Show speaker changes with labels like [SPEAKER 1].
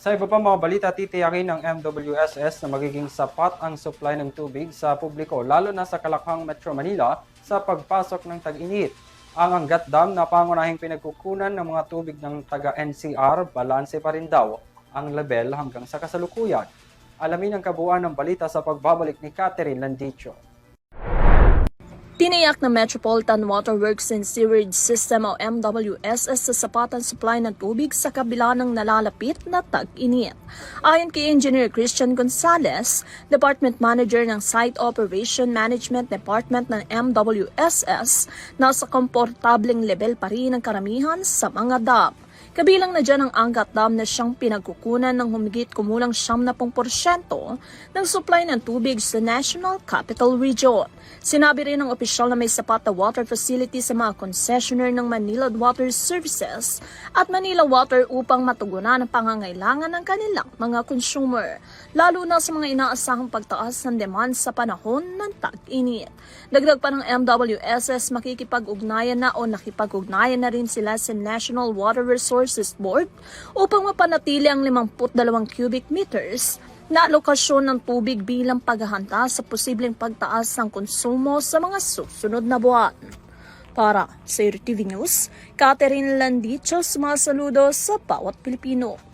[SPEAKER 1] Sa iba pa mga balita, titiyakin ng MWSS na magiging sapat ang supply ng tubig sa publiko, lalo na sa Kalakhang, Metro Manila sa pagpasok ng tag-init. Ang Angat Dam na pangunahing pinagkukunan ng mga tubig ng taga-NCR, balanse pa rin daw ang level hanggang sa kasalukuyan. Alamin ang kabuuan ng balita sa pagbabalik ni Catherine Landicho.
[SPEAKER 2] Tiniyak ng Metropolitan Water Works and Sewerage System o MWSS sa sapatan supply ng tubig sa kabila ng nalalapit na tag-init. Ayon kay Engineer Christian Gonzalez, Department Manager ng Site Operation Management Department ng MWSS, nasa komportableng level pa rin ang karamihan sa mga dam. Kabilang na dyan ang Angat Dam na siyang pinagkukunan ng humigit kumulang 70% ng supply ng tubig sa National Capital Region. Sinabi rin ng opisyal na may sapat na water facility sa mga concessionaire ng Manila Water Services at Manila Water upang matugunan ang pangangailangan ng kanilang mga consumer, lalo na sa mga inaasahang pagtaas ng demand sa panahon ng tag-init. Dagdag pa ng MWSS, makikipag-ugnayan na o nakipag-ugnayan na rin sila sa National Water Resources Board upang mapanatili ang 52 cubic meters na alokasyon ng tubig bilang paghahanda sa posibleng pagtaas ng konsumo sa mga susunod na buwan. Para sa RTV News, Catherine Landicho, sumasaludo sa bawat Pilipino.